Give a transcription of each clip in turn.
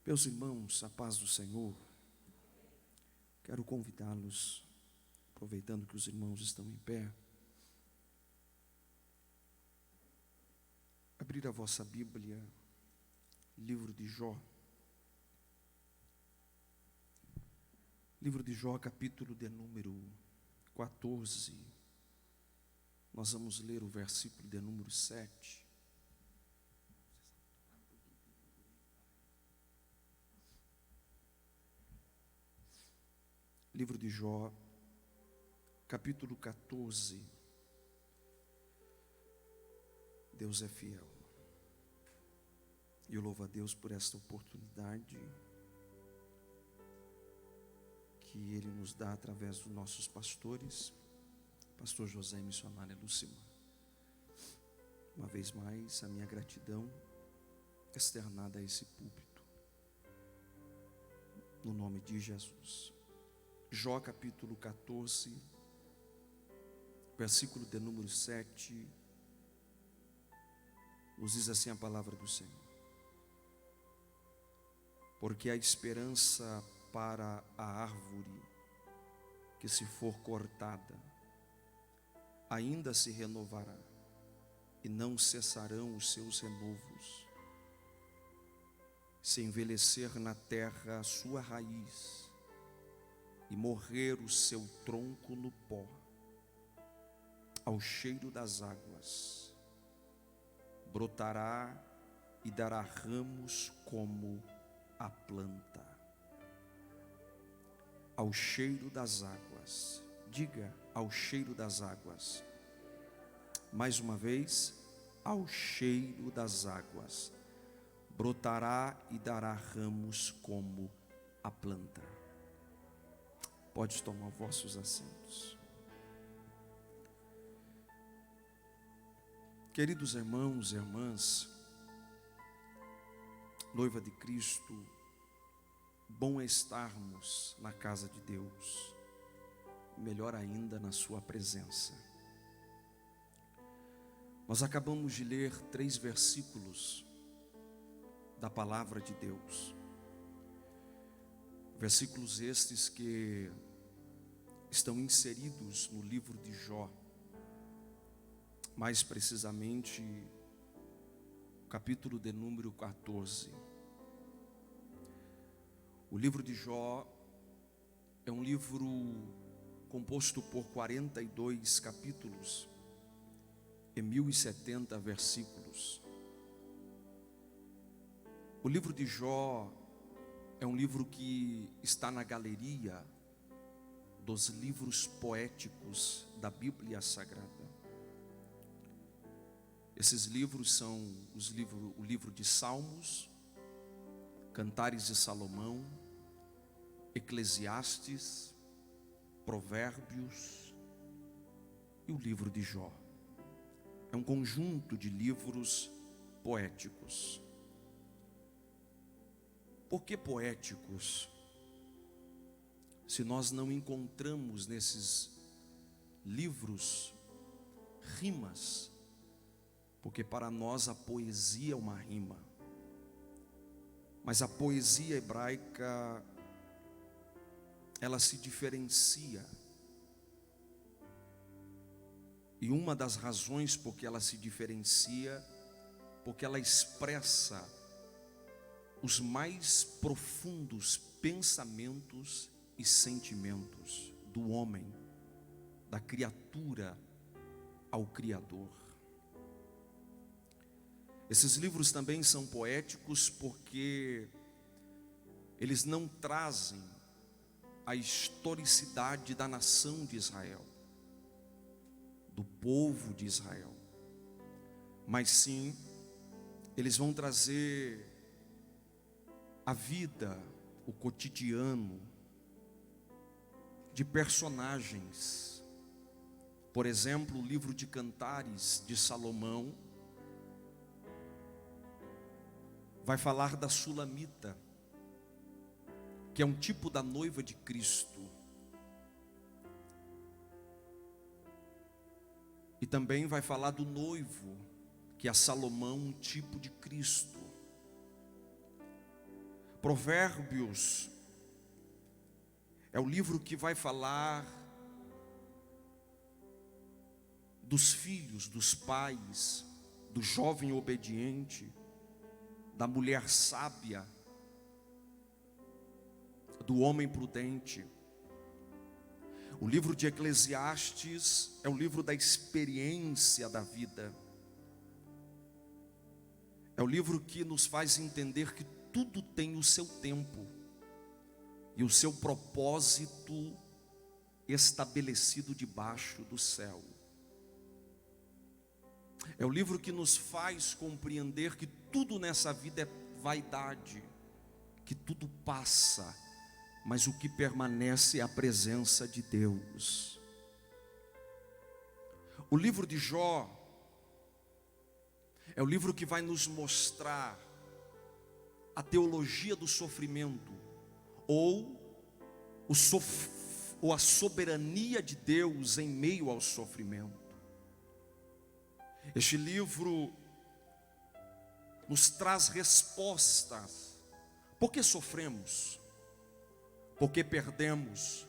Meus irmãos, a paz do Senhor, quero convidá-los, aproveitando que os irmãos estão em pé, abrir a vossa Bíblia, livro de Jó. Livro de Jó, capítulo de número 14. Nós vamos ler o versículo de número 7. Livro de Jó, capítulo 14. Deus é fiel. E eu louvo a Deus por esta oportunidade que Ele nos dá através dos nossos pastores, pastor José e missionária Lucimar. Uma vez mais, a minha gratidão externada a esse púlpito, no nome de Jesus. Jó capítulo 14, versículo de número 7, nos diz assim a palavra do Senhor: porque a esperança para a árvore que se for cortada ainda se renovará, e não cessarão os seus renovos, se envelhecer na terra a sua raiz e morrer o seu tronco no pó, ao cheiro das águas, brotará e dará ramos como a planta. Ao cheiro das águas, diga, ao cheiro das águas. Mais uma vez, ao cheiro das águas, brotará e dará ramos como a planta. Pode tomar vossos assentos. Queridos irmãos e irmãs, noiva de Cristo, bom é estarmos na casa de Deus, melhor ainda na sua presença. Nós acabamos de ler 3 versículos da palavra de Deus, versículos estes que estão inseridos no livro de Jó, mais precisamente o capítulo de número 14. O livro de Jó é um livro composto por 42 capítulos e 1070 versículos. O livro de Jó é um livro que está na galeria dos livros poéticos da Bíblia Sagrada. Esses livros são o livro de Salmos, Cantares de Salomão, Eclesiastes, Provérbios e o livro de Jó. É um conjunto de livros poéticos. Por que poéticos? Se nós não encontramos nesses livros rimas, porque para nós a poesia é uma rima, mas a poesia hebraica, ela se diferencia, e uma das razões por que ela se diferencia, porque ela expressa os mais profundos pensamentos e sentimentos do homem, da criatura ao Criador. Esses livros também são poéticos porque eles não trazem a historicidade da nação de Israel, do povo de Israel, mas sim, eles vão trazer a vida, o cotidiano de personagens. Por exemplo, o livro de Cantares de Salomão vai falar da Sulamita, que é um tipo da noiva de Cristo. E também vai falar do noivo, que é Salomão, um tipo de Cristo. Provérbios é o livro que vai falar dos filhos, dos pais, do jovem obediente, da mulher sábia, do homem prudente. O livro de Eclesiastes é o livro da experiência da vida. É o livro que nos faz entender que tudo tem o seu tempo e o seu propósito estabelecido debaixo do céu. É o livro que nos faz compreender que tudo nessa vida é vaidade, que tudo passa, mas o que permanece é a presença de Deus. O livro de Jó é o livro que vai nos mostrar a teologia do sofrimento, ou a soberania de Deus em meio ao sofrimento. Este livro nos traz respostas. Por que sofremos? Por que perdemos?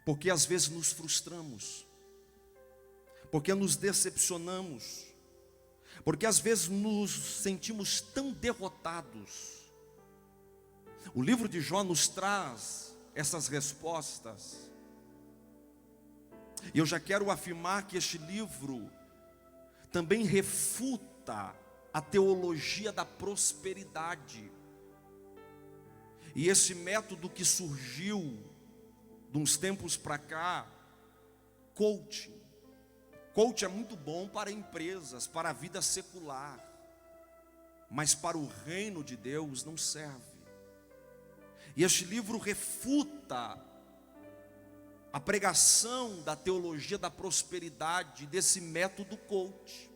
Por que às vezes nos frustramos? Por que nos decepcionamos? Porque às vezes nos sentimos tão derrotados. O livro de Jó nos traz essas respostas. E eu já quero afirmar que este livro também refuta a teologia da prosperidade. E esse método que surgiu de uns tempos para cá, coaching. Coach é muito bom para empresas, para a vida secular, mas para o reino de Deus não serve. E este livro refuta a pregação da teologia da prosperidade, desse método coach.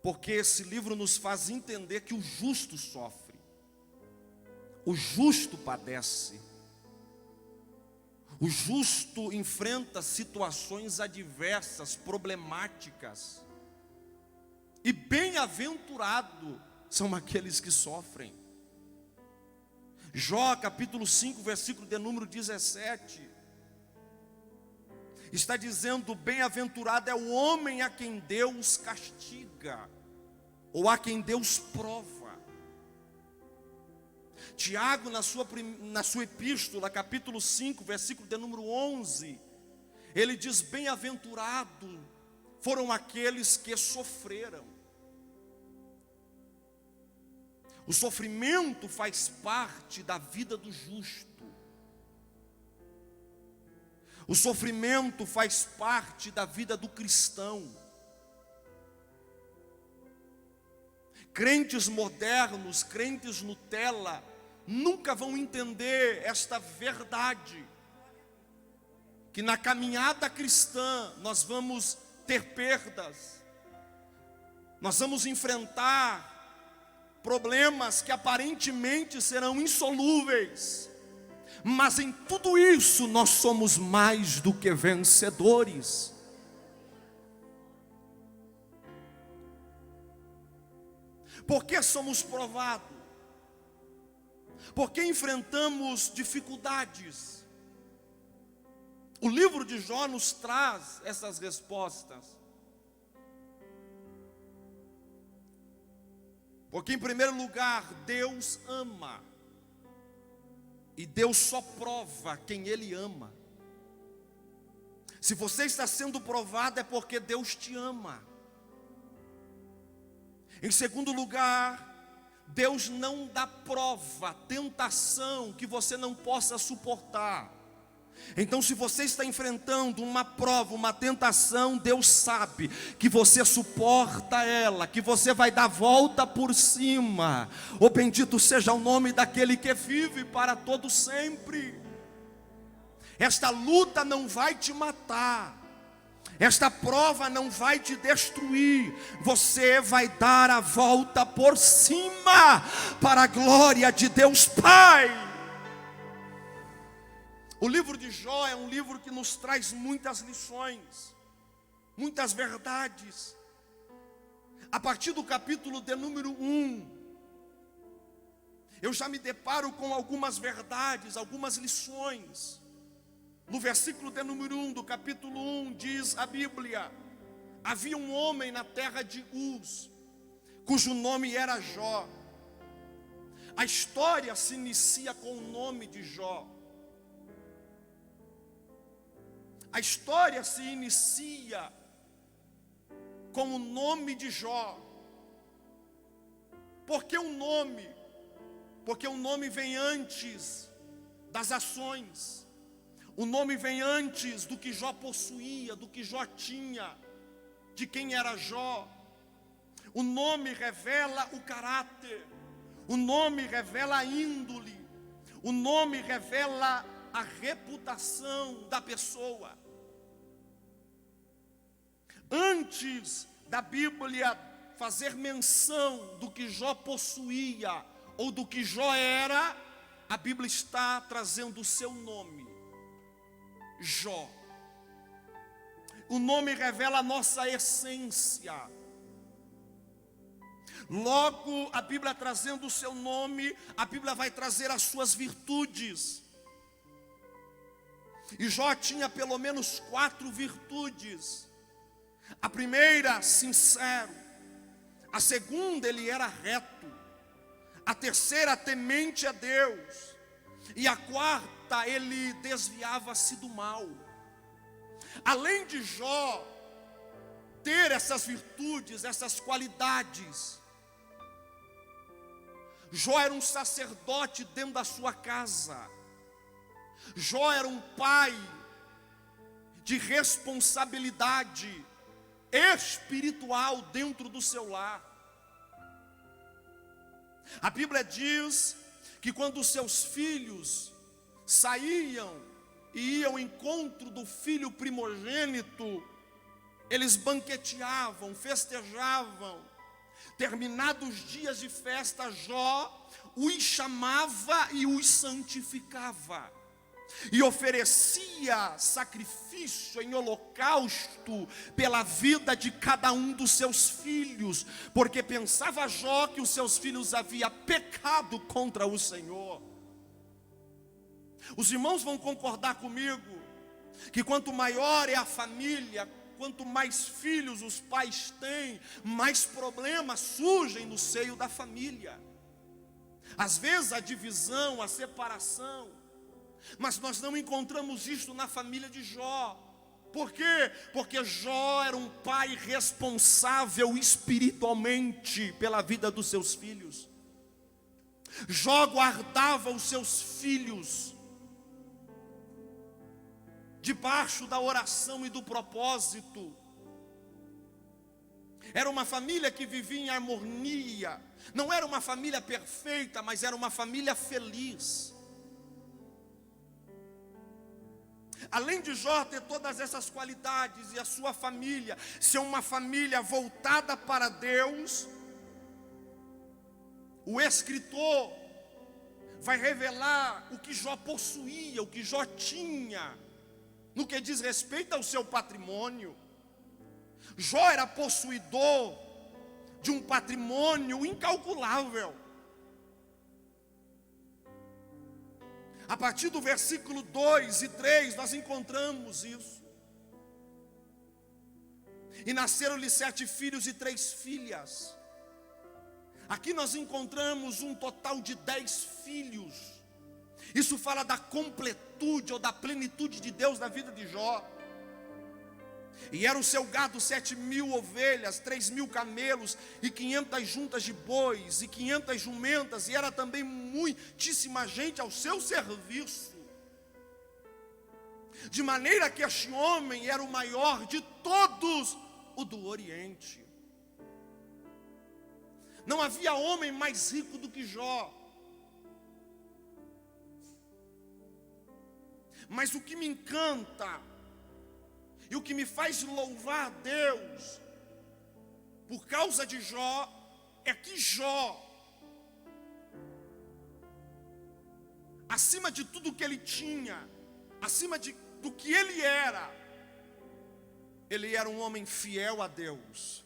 Porque esse livro nos faz entender que o justo sofre, o justo padece, o justo enfrenta situações adversas, problemáticas, e bem-aventurado são aqueles que sofrem. Jó capítulo 5, versículo de número 17, está dizendo: bem-aventurado é o homem a quem Deus castiga, ou a quem Deus prova. Tiago, na sua epístola, capítulo 5, versículo de número 11, ele diz: bem-aventurado foram aqueles que sofreram. O sofrimento faz parte da vida do justo. O sofrimento faz parte da vida do cristão. Crentes modernos, crentes Nutella, nunca vão entender esta verdade, que na caminhada cristã nós vamos ter perdas, nós vamos enfrentar problemas que aparentemente serão insolúveis, mas em tudo isso nós somos mais do que vencedores. Por que somos provados? Por que enfrentamos dificuldades? O livro de Jó nos traz essas respostas. Porque em primeiro lugar, Deus ama. E Deus só prova quem Ele ama. Se você está sendo provado é porque Deus te ama. Em segundo lugar, Deus não dá prova, tentação que você não possa suportar. Então, se você está enfrentando uma prova, uma tentação, Deus sabe que você suporta ela, que você vai dar volta por cima. Oh, bendito seja o nome daquele que vive para todo sempre. Esta luta não vai te matar, esta prova não vai te destruir. Você vai dar a volta por cima, para a glória de Deus Pai. O livro de Jó é um livro que nos traz muitas lições, muitas verdades. A partir do capítulo de número 1, eu já me deparo com algumas verdades, algumas lições. No versículo de número 1 do capítulo 1, diz a Bíblia: havia um homem na terra de Uz, cujo nome era Jó. A história se inicia com o nome de Jó. A história se inicia com o nome de Jó. Por que o nome? Porque o nome vem antes das ações. O nome vem antes do que Jó possuía, do que Jó tinha, de quem era Jó. O nome revela o caráter. O nome revela a índole. O nome revela a reputação da pessoa. Antes da Bíblia fazer menção do que Jó possuía ou do que Jó era, a Bíblia está trazendo o seu nome, Jó. O nome revela a nossa essência. Logo, a Bíblia trazendo o seu nome, a Bíblia vai trazer as suas virtudes. E Jó tinha pelo menos 4 virtudes. A primeira, sincero. A segunda, ele era reto. A terceira, temente a Deus. E a quarta, ele desviava-se do mal. Além de Jó ter essas virtudes, essas qualidades, Jó era um sacerdote dentro da sua casa. Jó era um pai de responsabilidade espiritual dentro do seu lar. A Bíblia diz que quando os seus filhos saíam e iam ao encontro do filho primogênito, eles banqueteavam, festejavam. Terminados os dias de festa, Jó os chamava e os santificava. E oferecia sacrifício em holocausto pela vida de cada um dos seus filhos, porque pensava Jó que os seus filhos haviam pecado contra o Senhor. Os irmãos vão concordar comigo que quanto maior é a família, quanto mais filhos os pais têm, mais problemas surgem no seio da família. Às vezes a divisão, a separação. Mas nós não encontramos isso na família de Jó. Por quê? Porque Jó era um pai responsável espiritualmente pela vida dos seus filhos. Jó guardava os seus filhos debaixo da oração e do propósito. Era uma família que vivia em harmonia. Não era uma família perfeita, mas era uma família feliz. Além de Jó ter todas essas qualidades e a sua família ser uma família voltada para Deus, o escritor vai revelar o que Jó possuía, o que Jó tinha, no que diz respeito ao seu patrimônio. Jó era possuidor de um patrimônio incalculável. A partir do versículo 2 e 3 nós encontramos isso. E nasceram-lhe 7 filhos e 3 filhas. Aqui nós encontramos um total de 10 filhos. Isso fala da completude ou da plenitude de Deus na vida de Jó. E era o seu gado 7.000 ovelhas, 3.000 camelos e 500 juntas de bois e 500 jumentas. E era também muitíssima gente ao seu serviço. De maneira que este homem era o maior de todos o do Oriente. Não havia homem mais rico do que Jó. Mas o que me encanta e o que me faz louvar a Deus por causa de Jó é que Jó, acima de tudo que ele tinha, acima do que ele era um homem fiel a Deus,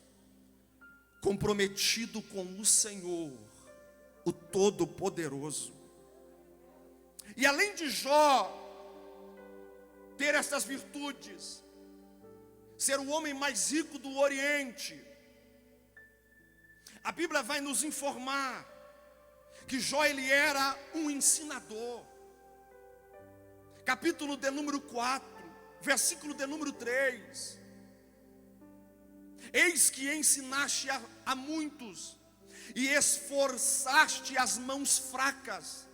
comprometido com o Senhor, o Todo-Poderoso. E além de Jó ter essas virtudes, ser o homem mais rico do Oriente, a Bíblia vai nos informar que Jó ele era um ensinador. Capítulo de número 4, versículo de número 3. Eis que ensinaste a muitos, e esforçaste as mãos fracas.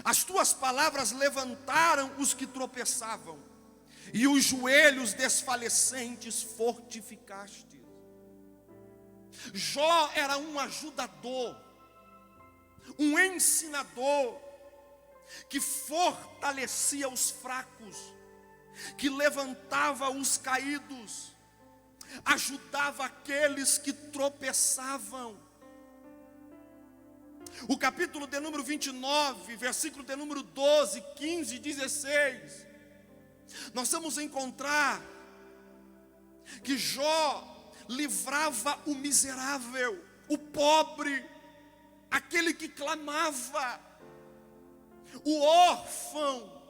As tuas palavras levantaram os que tropeçavam, e os joelhos desfalecentes fortificaste. Jó era um ajudador, um ensinador, que fortalecia os fracos, que levantava os caídos, ajudava aqueles que tropeçavam. O capítulo de número 29, versículo de número 12, 15 e 16, nós vamos encontrar que Jó livrava o miserável, o pobre, aquele que clamava, o órfão,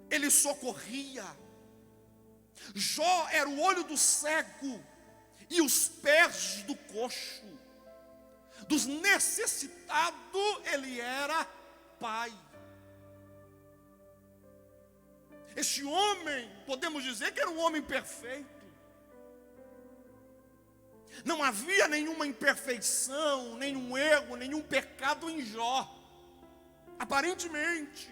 ele socorria. Jó era o olho do cego e os pés do coxo. Dos necessitados ele era pai. Este homem, podemos dizer que era um homem perfeito. Não havia nenhuma imperfeição, nenhum erro, nenhum pecado em Jó, aparentemente.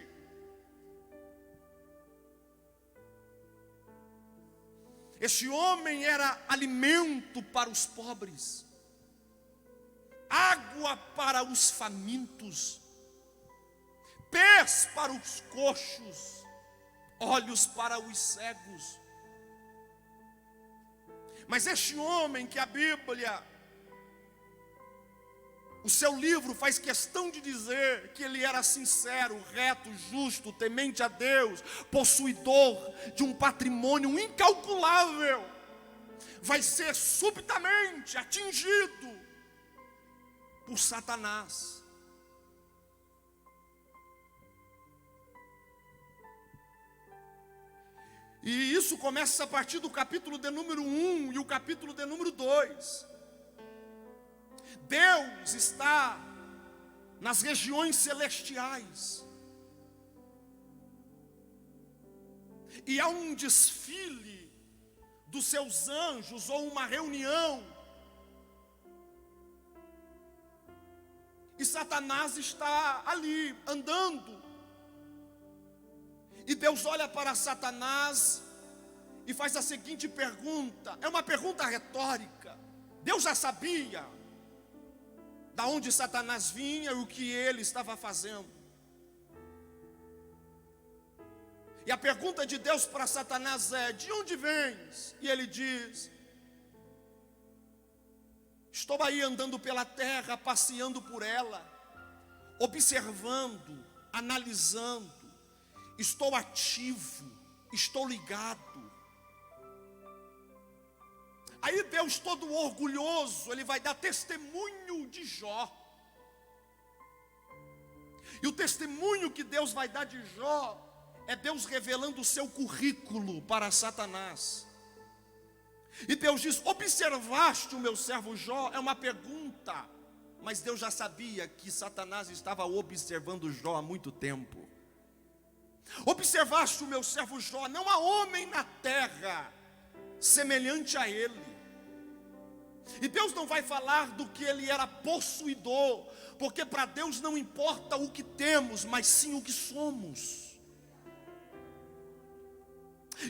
Este homem era alimento para os pobres, água para os famintos, pés para os coxos, olhos para os cegos. Mas este homem que a Bíblia, o seu livro faz questão de dizer que ele era sincero, reto, justo, temente a Deus, possuidor de um patrimônio incalculável, vai ser subitamente atingido por Satanás. E isso começa a partir do capítulo de número 1 e o capítulo de número 2. Deus está nas regiões celestiais. E há um desfile dos seus anjos, ou uma reunião. E Satanás está ali, andando. E Deus olha para Satanás e faz a seguinte pergunta. É uma pergunta retórica. Deus já sabia da onde Satanás vinha e o que ele estava fazendo. E a pergunta de Deus para Satanás é: de onde vens? E ele diz: estou aí andando pela terra, passeando por ela, observando, analisando. Estou ativo, estou ligado. Aí Deus, todo orgulhoso, ele vai dar testemunho de Jó. E o testemunho que Deus vai dar de Jó é Deus revelando o seu currículo para Satanás. E Deus diz: observaste o meu servo Jó? É uma pergunta, mas Deus já sabia que Satanás estava observando Jó há muito tempo. Observaste o meu servo Jó? Não há homem na terra semelhante a ele. E Deus não vai falar do que ele era possuidor, porque para Deus não importa o que temos, mas sim o que somos.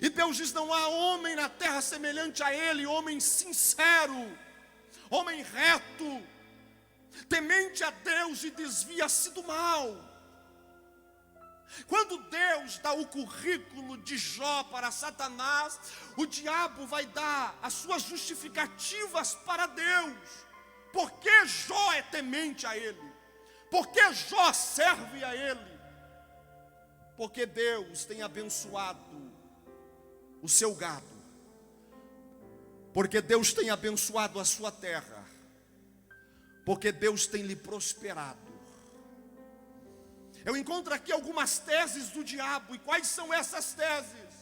E Deus diz: não há homem na terra semelhante a ele, homem sincero, homem reto, temente a Deus e desvia-se do mal. Quando Deus dá o currículo de Jó para Satanás, o diabo vai dar as suas justificativas para Deus. Por que Jó é temente a ele? Por que Jó serve a ele? Porque Deus tem abençoado o seu gado. Porque Deus tem abençoado a sua terra. porque Deus tem lhe prosperado. Eu encontro aqui algumas teses do diabo. E quais são essas teses?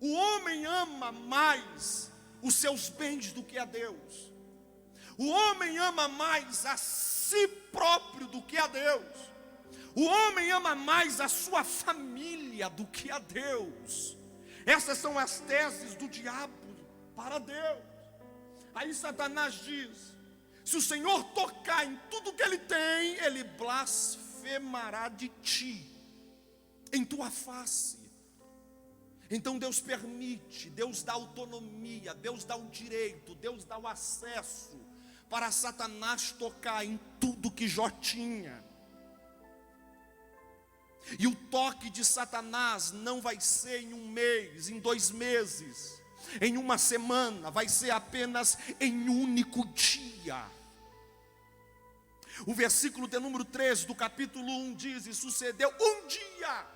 O homem ama mais os seus bens do que a Deus. O homem ama mais a si próprio do que a Deus. O homem ama mais a sua família do que a Deus. Essas são as teses do diabo para Deus. Aí Satanás diz: se o Senhor tocar em tudo que ele tem, ele blasfemará de ti, em tua face. Então Deus permite, Deus dá autonomia, Deus dá o direito, Deus dá o acesso para Satanás tocar em tudo que Jó tinha. E o toque de Satanás não vai ser em um mês, em 2 meses, em uma semana, vai ser apenas em um único dia. O versículo de número 13 do capítulo 1 diz: e sucedeu um dia.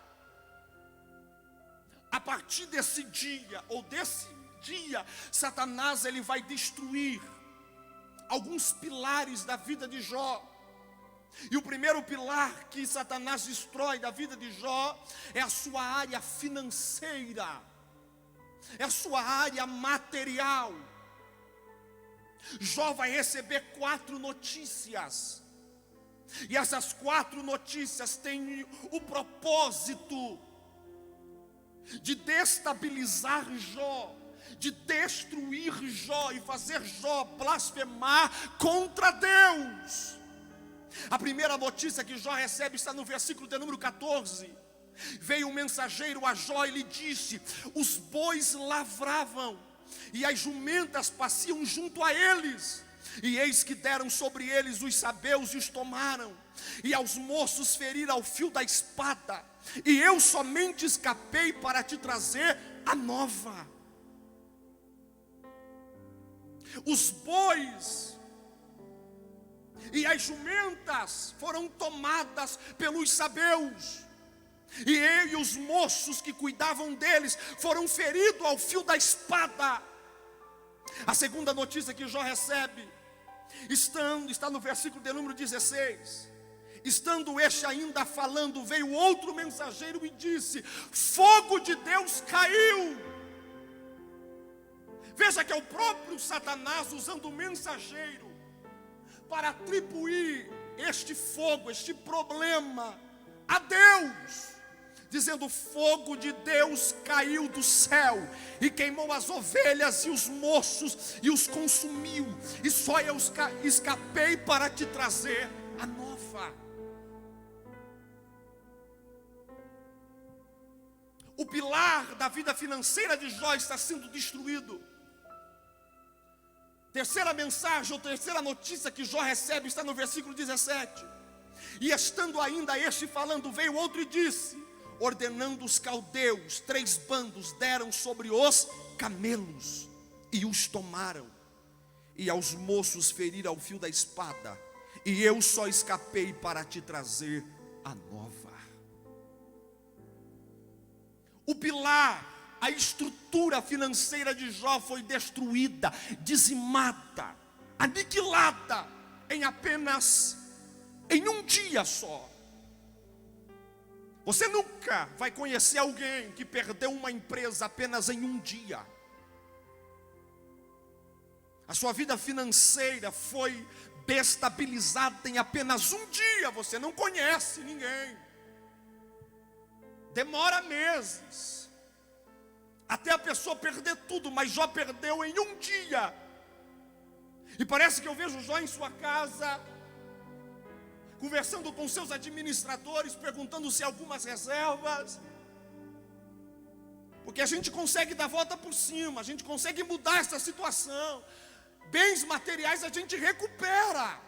A partir desse dia, ou desse dia, Satanás ele vai destruir alguns pilares da vida de Jó. E o primeiro pilar que Satanás destrói da vida de Jó é a sua área financeira, é a sua área material. Jó vai receber 4 notícias, e essas 4 notícias têm o propósito de destabilizar Jó, de destruir Jó e fazer Jó blasfemar contra Deus. A primeira notícia que Jó recebe está no versículo de número 14. Veio um mensageiro a Jó e lhe disse: os bois lavravam e as jumentas passeam junto a eles, e eis que deram sobre eles os sabeus e os tomaram, e aos moços feriram ao fio da espada, e eu somente escapei para te trazer a nova. Os bois e as jumentas foram tomadas pelos sabeus, e os moços que cuidavam deles foram feridos ao fio da espada. A segunda notícia que Jó recebe está no versículo de número 16. Estando este ainda falando, veio outro mensageiro e disse: fogo de Deus caiu. Veja que é o próprio Satanás usando o mensageiro para atribuir este fogo, este problema a Deus, dizendo: fogo de Deus caiu do céu e queimou as ovelhas e os moços e os consumiu, e só eu escapei para te trazer a nova. O pilar da vida financeira de Jó está sendo destruído. Terceira mensagem, ou terceira notícia que Jó recebe está no versículo 17. E estando ainda este falando, veio outro e disse: ordenando os caldeus, 3 bandos deram sobre os camelos e os tomaram, e aos moços feriram ao fio da espada, e eu só escapei para te trazer a nova. O pilar, a estrutura financeira de Jó foi destruída, dizimada, aniquilada em um dia só. Você nunca vai conhecer alguém que perdeu uma empresa apenas em um dia. A sua vida financeira foi destabilizada em apenas um dia. Você não conhece ninguém. Demora meses até a pessoa perder tudo, mas Jó perdeu em um dia. E parece que eu vejo Jó em sua casa, conversando com seus administradores, perguntando se há algumas reservas, porque a gente consegue dar volta por cima, a gente consegue mudar essa situação. Bens materiais a gente recupera.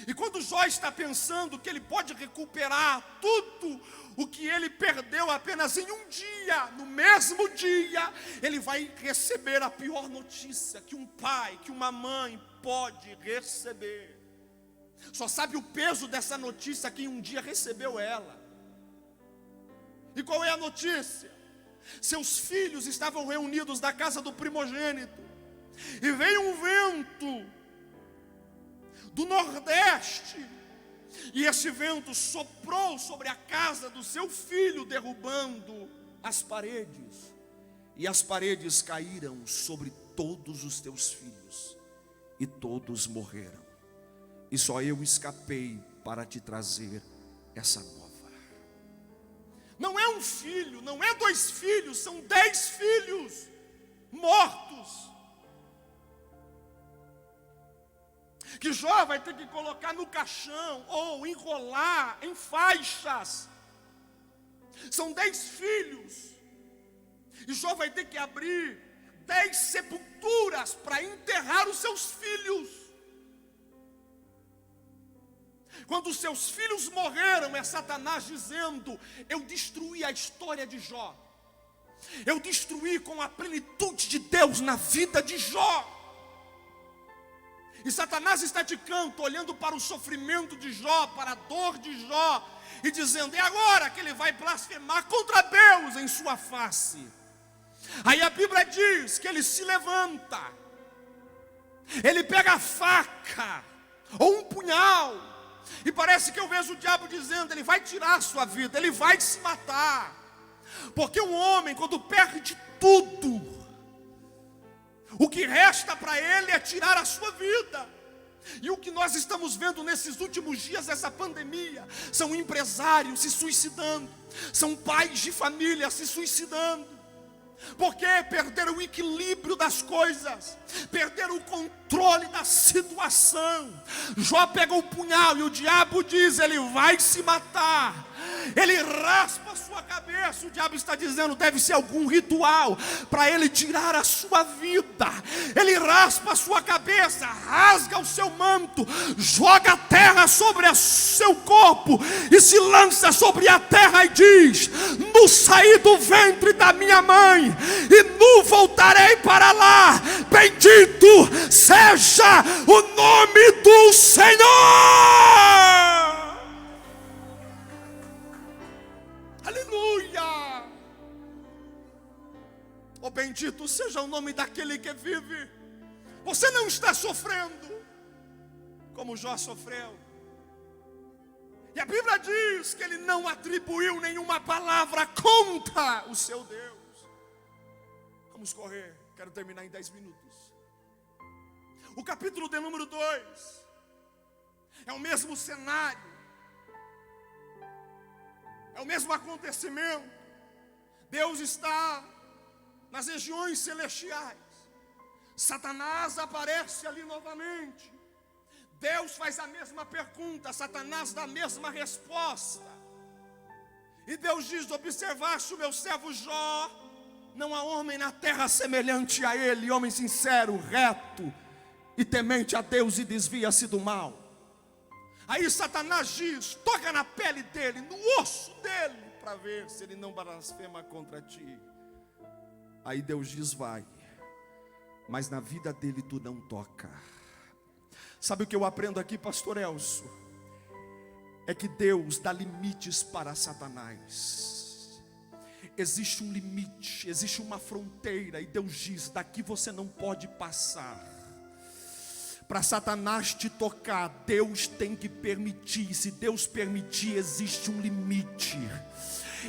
E quando Jó está pensando que ele pode recuperar tudo o que ele perdeu apenas em um dia, no mesmo dia, ele vai receber a pior notícia que um pai, que uma mãe pode receber. Só sabe o peso dessa notícia quem um dia recebeu ela. E qual é a notícia? Seus filhos estavam reunidos na casa do primogênito, e veio um vento do nordeste. E esse vento soprou sobre a casa do seu filho, derrubando as paredes. E as paredes caíram sobre todos os teus filhos, e todos morreram. E só eu escapei para te trazer essa nova. Não é um filho, não é 2 filhos, são 10 filhos mortos, que Jó vai ter que colocar no caixão, ou enrolar em faixas. São 10 filhos, e Jó vai ter que abrir 10 sepulturas para enterrar os seus filhos. Quando os seus filhos morreram, é Satanás dizendo: eu destruí a história de Jó, eu destruí com a plenitude de Deus na vida de Jó. E Satanás está de canto, olhando para o sofrimento de Jó, para a dor de Jó, e dizendo: é agora que ele vai blasfemar contra Deus em sua face. Aí a Bíblia diz que ele se levanta, ele pega a faca, ou um punhal, e parece que eu vejo o diabo dizendo: ele vai tirar a sua vida, ele vai se matar. Porque um homem, quando perde tudo, o que resta para ele é tirar a sua vida. E o que nós estamos vendo nesses últimos dias dessa pandemia são empresários se suicidando, são pais de família se suicidando, porque perderam o equilíbrio das coisas, perderam o controle da situação. Jó pega o punhal e o diabo diz: ele vai se matar. Ele raspa a sua cabeça. O diabo está dizendo: deve ser algum ritual para ele tirar a sua vida. Ele raspa a sua cabeça, rasga o seu manto, joga a terra sobre o seu corpo e se lança sobre a terra e diz: nu saí do ventre da minha mãe e nu voltarei para lá. Bendito seja o nome do Senhor. Aleluia! Oh, bendito seja o nome daquele que vive. Você não está sofrendo como Jó sofreu. E a Bíblia diz que ele não atribuiu nenhuma palavra contra o seu Deus. Vamos correr, quero terminar em 10 minutos. O capítulo de número 2 é o mesmo cenário, é o mesmo acontecimento. Deus está nas regiões celestiais. Satanás aparece ali novamente. Deus faz a mesma pergunta, Satanás dá a mesma resposta. E Deus diz: observaste o meu servo Jó, não há homem na terra semelhante a ele, homem sincero, reto e temente a Deus e desvia-se do mal. Aí Satanás diz: toca na pele dele, no osso dele, para ver se ele não blasfema contra ti. Aí Deus diz: vai, mas na vida dele tu não toca. Sabe o que eu aprendo aqui, pastor Elcio? É que Deus dá limites para Satanás. Existe um limite, existe uma fronteira, e Deus diz: daqui você não pode passar. Para Satanás te tocar, Deus tem que permitir. Se Deus permitir, existe um limite.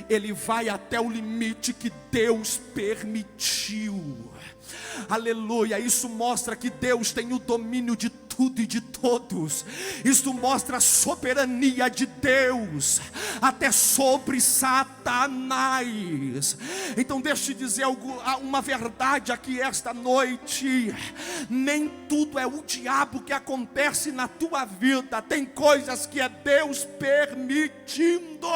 Ele vai até o limite que Deus permitiu. Aleluia. Isso mostra que Deus tem o domínio de tudo e de todos. Isso mostra a soberania de Deus até sobre Satanás. Então deixa eu dizer uma verdade aqui esta noite: nem tudo é o diabo que acontece na tua vida. Tem coisas que é Deus permitindo.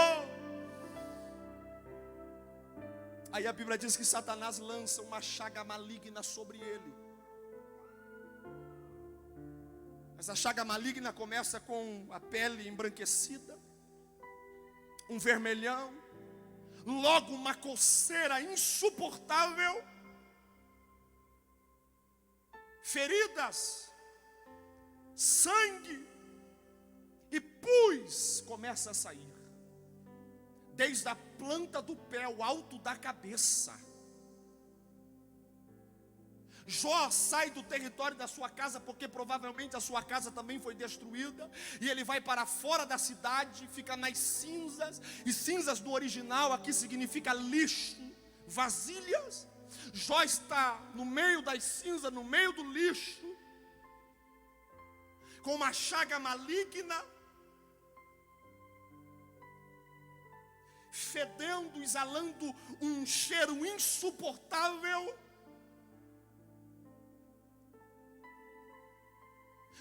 Aí a Bíblia diz que Satanás lança uma chaga maligna sobre ele. Essa chaga maligna começa com a pele embranquecida, um vermelhão, logo uma coceira insuportável, feridas, sangue e pus começa a sair, desde a planta do pé ao alto da cabeça. Jó sai do território da sua casa, porque provavelmente a sua casa também foi destruída, e ele vai para fora da cidade, fica nas cinzas, e cinzas no original aqui significa lixo, vasilhas. Jó está no meio das cinzas, no meio do lixo, com uma chaga maligna, fedendo, exalando um cheiro insuportável.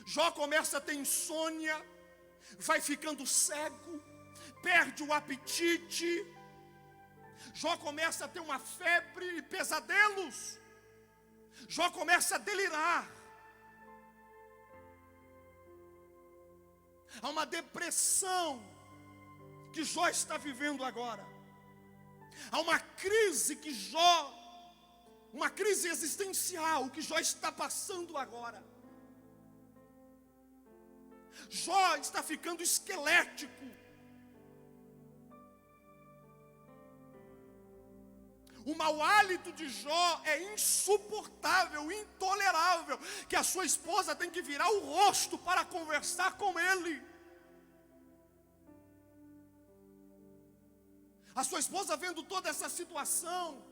Jó começa a ter insônia, vai ficando cego, perde o apetite. Jó começa a ter uma febre e pesadelos. Jó começa a delirar. Há uma depressão que Jó está vivendo agora. Há uma crise que uma crise existencial que Jó está passando agora. Jó está ficando esquelético. O mau hálito de Jó é insuportável, intolerável, que a sua esposa tem que virar o rosto para conversar com ele. A sua esposa, vendo toda essa situação,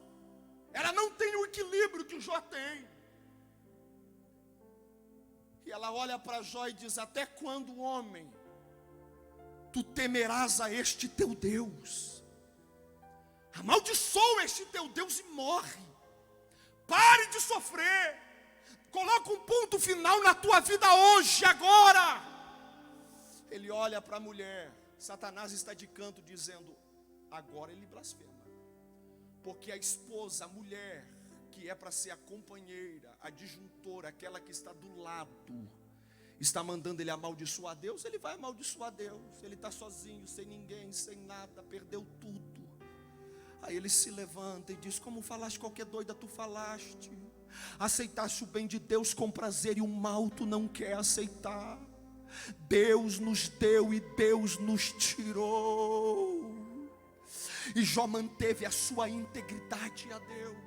ela não tem o equilíbrio que o Jó tem. E ela olha para Jó e diz: até quando, homem, tu temerás a este teu Deus? Amaldiçoa este teu Deus e morre. Pare de sofrer. Coloca um ponto final na tua vida hoje, agora. Ele olha para a mulher. Satanás está de canto dizendo: agora ele blasfema. Porque a esposa, a mulher, que é para ser a companheira, a disjuntora, aquela que está do lado, está mandando ele amaldiçoar a Deus, ele vai amaldiçoar a Deus. Ele está sozinho, sem ninguém, sem nada, perdeu tudo. Aí ele se levanta e diz: como falaste, qualquer doida tu falaste. Aceitaste o bem de Deus com prazer e o mal tu não quer aceitar. Deus nos deu e Deus nos tirou. E Jó manteve a sua integridade a Deus.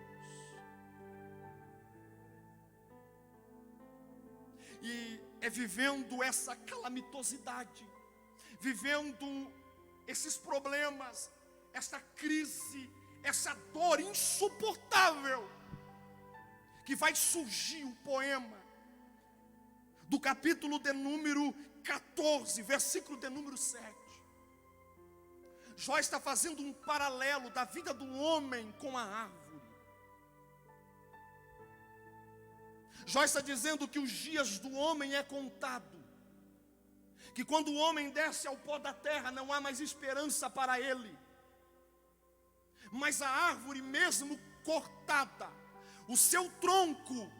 E é vivendo essa calamitosidade, vivendo esses problemas, essa crise, essa dor insuportável, que vai surgir o poema do capítulo de número 14, versículo de número 7. Jó está fazendo um paralelo da vida do homem com a árvore. Jó está dizendo que os dias do homem é contado, que quando o homem desce ao pó da terra não há mais esperança para ele. Mas a árvore, mesmo cortada, o seu tronco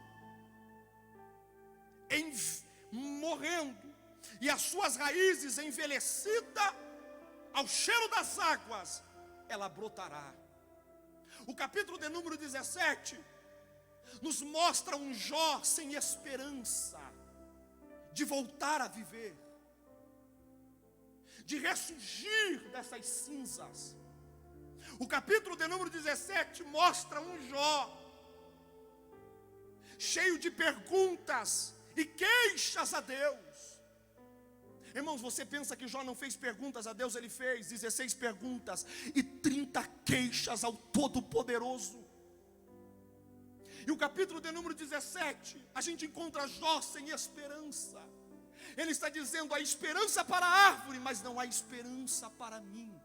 morrendo e as suas raízes envelhecidas, ao cheiro das águas, ela brotará. O capítulo de número 17 nos mostra um Jó sem esperança de voltar a viver, de ressurgir dessas cinzas. O capítulo de número 17 mostra um Jó cheio de perguntas e queixas a Deus. Irmãos, você pensa que Jó não fez perguntas a Deus? Ele fez 16 perguntas e 30 queixas ao Todo-Poderoso. E o capítulo de número 17, a gente encontra Jó sem esperança. Ele está dizendo: há esperança para a árvore, mas não há esperança para mim.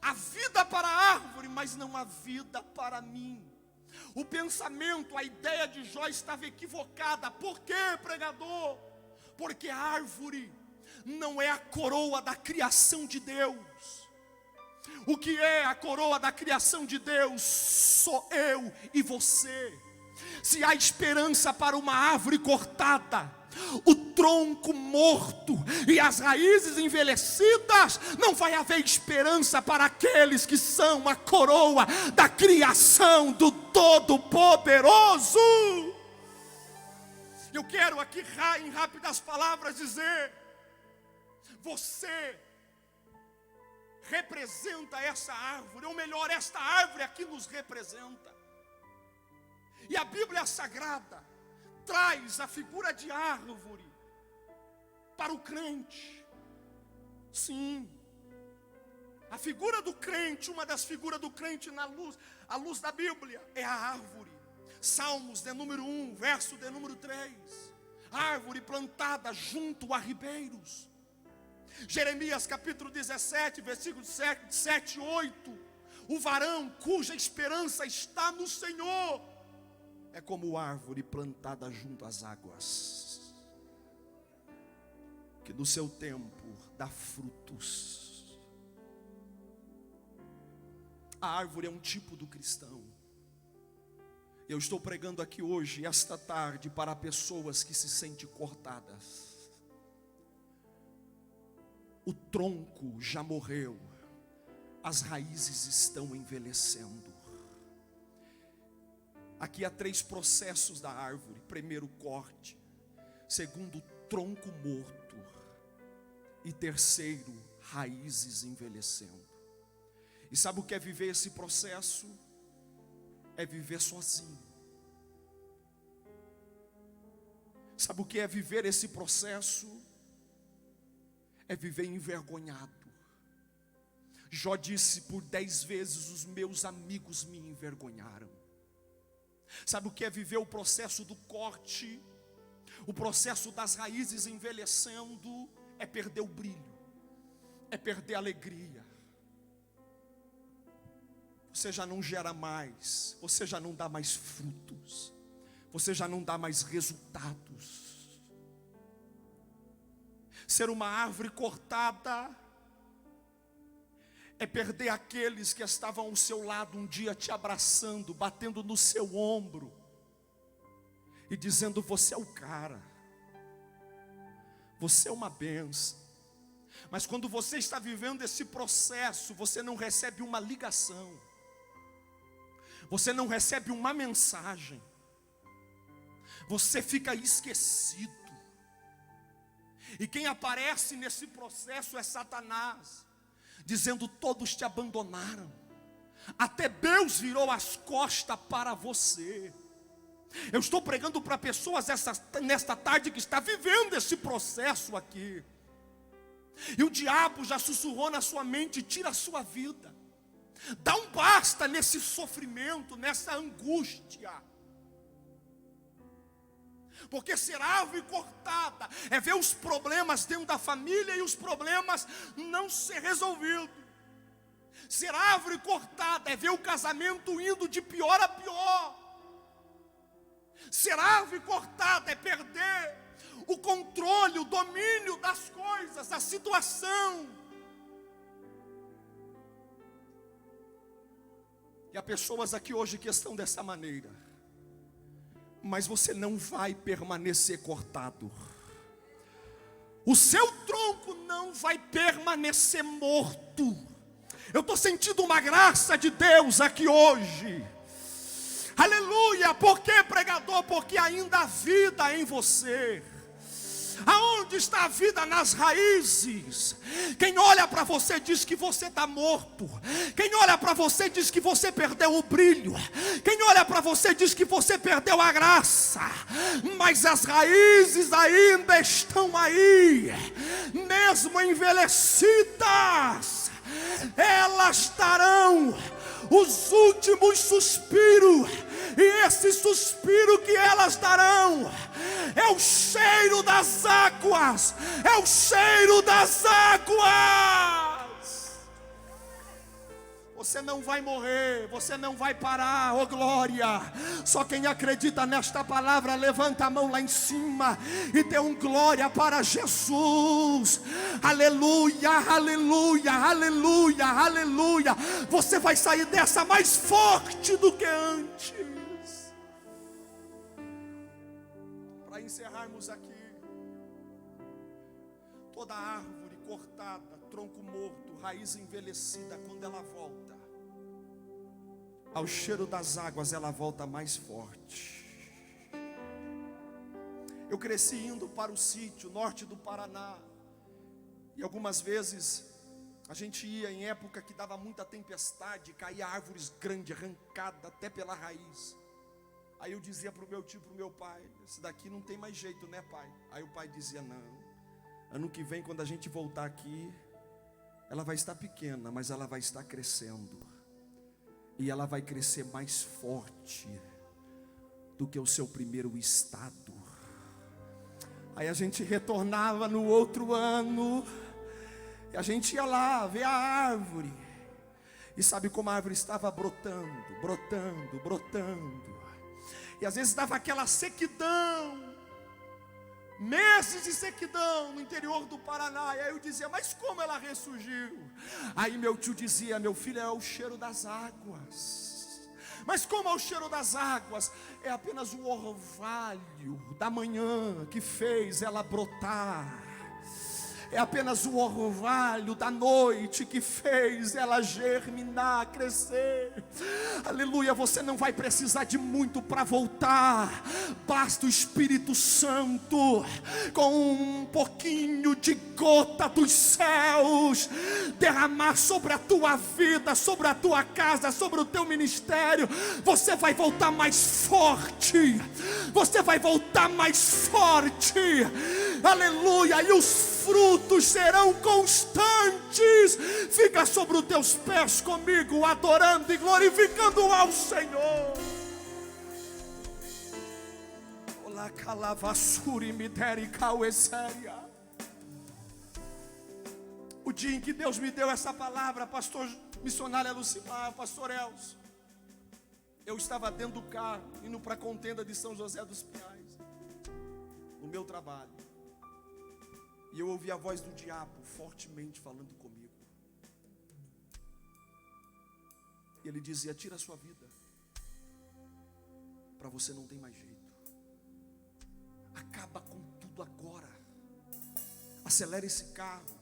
Há vida para a árvore, mas não há vida para mim. O pensamento, a ideia de Jó estava equivocada. Por quê, pregador? Porque a árvore não é a coroa da criação de Deus. O que é a coroa da criação de Deus? Sou eu e você. Se há esperança para uma árvore cortada, o tronco morto e as raízes envelhecidas, não vai haver esperança para aqueles que são a coroa da criação do Todo-Poderoso. Eu quero aqui em rápidas palavras dizer: você representa essa árvore, ou melhor, esta árvore aqui nos representa. E a Bíblia Sagrada traz a figura de árvore para o crente. Sim, a figura do crente, uma das figuras do crente à luz da Bíblia, é a árvore. Salmos de número 1, verso de número 3. Árvore plantada junto a ribeiros. Jeremias capítulo 17, versículos 7 e 8. O varão cuja esperança está no Senhor é como árvore plantada junto às águas, que no seu tempo dá frutos. A árvore é um tipo do cristão. Eu estou pregando aqui hoje, esta tarde, para pessoas que se sentem cortadas. O tronco já morreu, as raízes estão envelhecendo. Aqui há 3 processos da árvore. Primeiro, corte. Segundo, tronco morto. E terceiro, raízes envelhecendo. E sabe o que é viver esse processo? É viver sozinho. Sabe o que é viver esse processo? É viver envergonhado. Jó disse: por 10 vezes os meus amigos me envergonharam. Sabe o que é viver o processo do corte? O processo das raízes envelhecendo é perder o brilho, é perder a alegria. Você já não gera mais, você já não dá mais frutos, você já não dá mais resultados. Ser uma árvore cortada é perder aqueles que estavam ao seu lado um dia te abraçando, batendo no seu ombro e dizendo: você é o cara, você é uma bênção. Mas quando você está vivendo esse processo, você não recebe uma ligação, você não recebe uma mensagem, você fica esquecido. E quem aparece nesse processo é Satanás, dizendo: todos te abandonaram, até Deus virou as costas para você. Eu estou pregando para pessoas nesta tarde que está vivendo esse processo aqui. E o diabo já sussurrou na sua mente: tira a sua vida, dá um basta nesse sofrimento, nessa angústia. Porque ser árvore cortada é ver os problemas dentro da família e os problemas não ser resolvidos. Ser árvore cortada é ver o casamento indo de pior a pior. Ser árvore cortada é perder o controle, o domínio das coisas, da situação. E há pessoas aqui hoje que estão dessa maneira, mas você não vai permanecer cortado. O seu tronco não vai permanecer morto. Eu estou sentindo uma graça de Deus aqui hoje. Aleluia. Por que, pregador? Porque ainda há vida em você. Aonde está a vida? Nas raízes. Quem olha para você diz que você está morto. Quem olha para você diz que você perdeu o brilho. Quem olha para você diz que você perdeu a graça. Mas as raízes ainda estão aí, mesmo envelhecidas. Elas darão os últimos suspiros. E esse suspiro que elas darão é o cheiro das águas. É o cheiro das águas. Você não vai morrer, você não vai parar, oh glória. Só quem acredita nesta palavra, levanta a mão lá em cima e dê um glória para Jesus. Aleluia, aleluia, aleluia, aleluia. Você vai sair dessa mais forte do que antes. Para encerrarmos aqui, toda árvore cortada, tronco morto, raiz envelhecida, quando ela volta ao cheiro das águas, ela volta mais forte. Eu cresci indo para o sítio norte do Paraná, e algumas vezes a gente ia em época que dava muita tempestade, caía árvores grandes, arrancadas até pela raiz. Aí eu dizia para o meu tio, para o meu pai: esse daqui não tem mais jeito, né, pai? Aí o pai dizia: não, ano que vem, quando a gente voltar aqui, ela vai estar pequena, mas ela vai estar crescendo. E ela vai crescer mais forte do que o seu primeiro estado. Aí a gente retornava no outro ano, e a gente ia lá ver a árvore. E sabe como a árvore estava brotando, brotando, brotando. E às vezes dava aquela sequidão, meses de sequidão no interior do Paraná. E aí eu dizia: mas como ela ressurgiu? Aí meu tio dizia: meu filho, é o cheiro das águas. Mas como é o cheiro das águas? É apenas o orvalho da manhã que fez ela brotar. É apenas o orvalho da noite que fez ela germinar, crescer. Aleluia, você não vai precisar de muito para voltar. Basta o Espírito Santo, com um pouquinho de gota dos céus, derramar sobre a tua vida, sobre a tua casa, sobre o teu ministério. Você vai voltar mais forte. Você vai voltar mais forte. Aleluia, e os frutos serão constantes. Fica sobre os teus pés comigo, adorando e glorificando ao Senhor. Olá, calavassuri mideri cauesséria. O dia em que Deus me deu essa palavra, pastor missionária Lucimar, pastor Elcio, eu estava dentro do carro, indo para a contenda de São José dos Pinhais, no meu trabalho. E eu ouvi a voz do diabo fortemente falando comigo. E ele dizia: tira a sua vida, para você não tem mais jeito. Acaba com tudo agora. Acelera esse carro,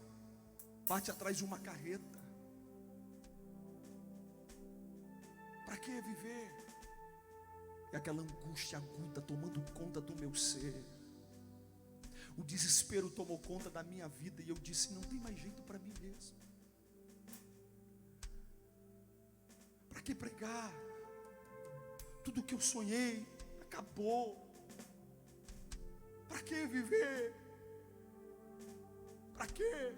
bate atrás de uma carreta. Para que viver? E aquela angústia aguda tomando conta do meu ser. O desespero tomou conta da minha vida. E eu disse: não tem mais jeito para mim mesmo. Para que pregar? Tudo que eu sonhei acabou. Para que viver? Para quê?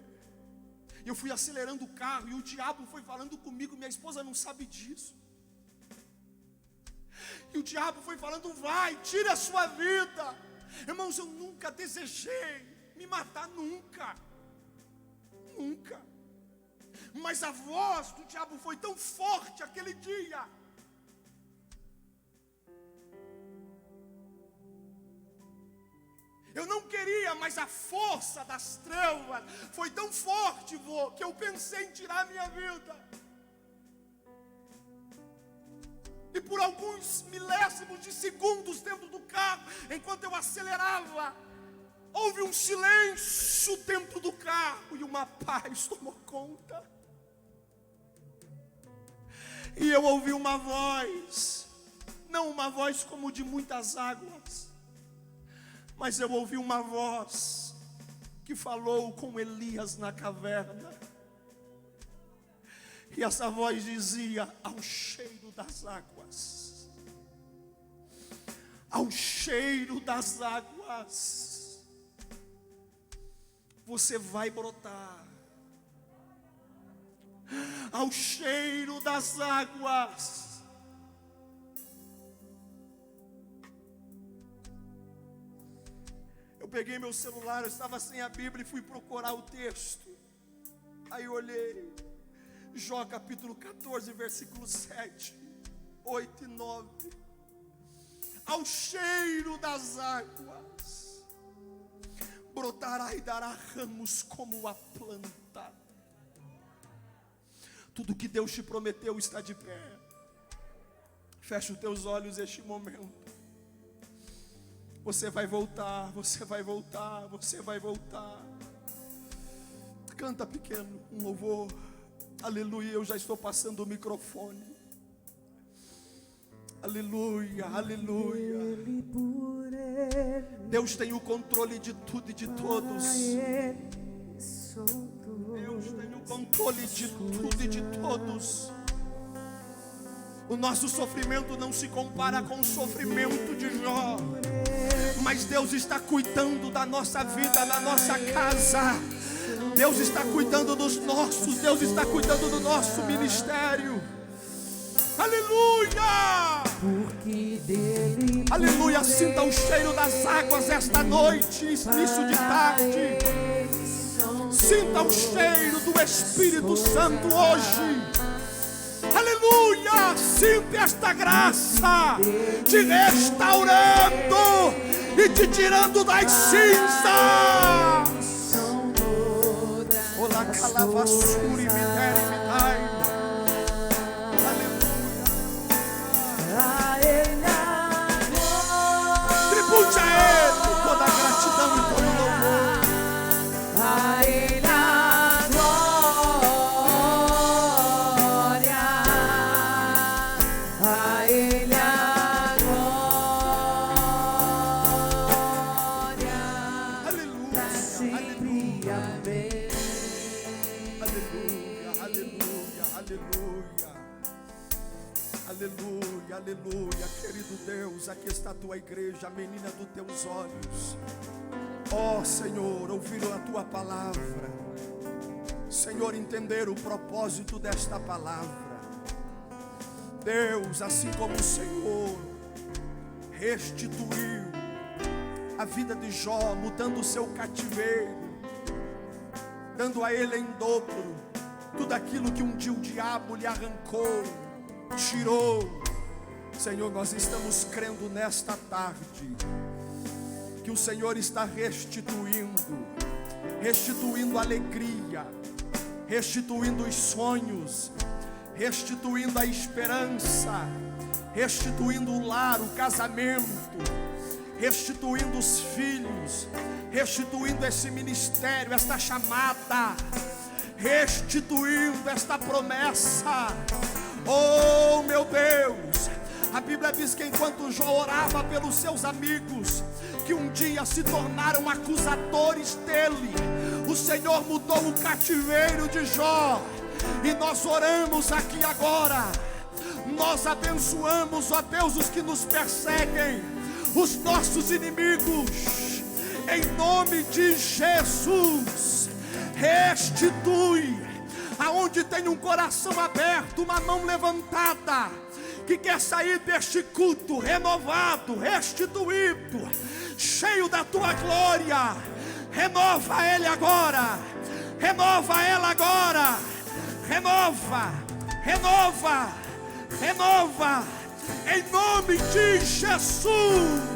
Eu fui acelerando o carro e o diabo foi falando comigo. Minha esposa não sabe disso. E o diabo foi falando: vai, tire a sua vida. Irmãos, eu nunca desejei me matar, nunca. Nunca. Mas a voz do diabo foi tão forte aquele dia. Eu não queria, mas a força das trevas foi tão forte, vô, que eu pensei em tirar a minha vida. E por alguns milésimos de segundos dentro do carro, enquanto eu acelerava, houve um silêncio dentro do carro e uma paz tomou conta. E eu ouvi uma voz, não uma voz como de muitas águas, mas eu ouvi uma voz que falou com Elias na caverna. E essa voz dizia: ao cheiro das águas, ao cheiro das águas, você vai brotar. Ao cheiro das águas. Eu peguei meu celular, eu estava sem a Bíblia e fui procurar o texto. Aí eu olhei, Jó capítulo 14, versículo 7, 8 e 9. Ao cheiro das águas, brotará e dará ramos como a planta. Tudo que Deus te prometeu está de pé. Fecha os teus olhos neste momento. Você vai voltar, você vai voltar, você vai voltar. Canta pequeno, um louvor. Aleluia, eu já estou passando o microfone. Aleluia, aleluia. Deus tem o controle de tudo e de todos. Deus tem o controle de tudo e de todos. O nosso sofrimento não se compara com o sofrimento de Jó, mas Deus está cuidando da nossa vida, da nossa casa. Deus está cuidando dos nossos, Deus está cuidando do nosso ministério. Aleluia! Aleluia, sinta o cheiro das águas esta noite, início de tarde. Sinta o cheiro do Espírito Santo hoje. Aleluia, sinta esta graça te restaurando e te tirando das cinzas. Olá, calavassuri, midere, midai. Tribute a Ele toda a gratidão e todo o louvor. A Ele a glória, a Ele a glória. Aleluia, aleluia, aleluia, aleluia, aleluia. Aleluia, aleluia, querido Deus, aqui está a tua igreja, a menina dos teus olhos. Ó Senhor, ouviram a tua palavra. Senhor, entender o propósito desta palavra. Deus, assim como o Senhor restituiu a vida de Jó, mudando o seu cativeiro, dando a ele em dobro tudo aquilo que um dia o diabo lhe arrancou, tirou. Senhor, nós estamos crendo nesta tarde que o Senhor está restituindo alegria, restituindo os sonhos, restituindo a esperança, restituindo o lar, o casamento, restituindo os filhos, restituindo esse ministério, esta chamada, restituindo esta promessa. Oh meu Deus, a Bíblia diz que enquanto Jó orava pelos seus amigos, que um dia se tornaram acusadores dele, o Senhor mudou o cativeiro de Jó. E nós oramos aqui agora, nós abençoamos, ó Deus, os que nos perseguem, os nossos inimigos, em nome de Jesus. Restitui aonde tem um coração aberto, uma mão levantada, que quer sair deste culto renovado, restituído, cheio da tua glória. Renova ele agora, renova ela agora, renova, renova, renova, em nome de Jesus.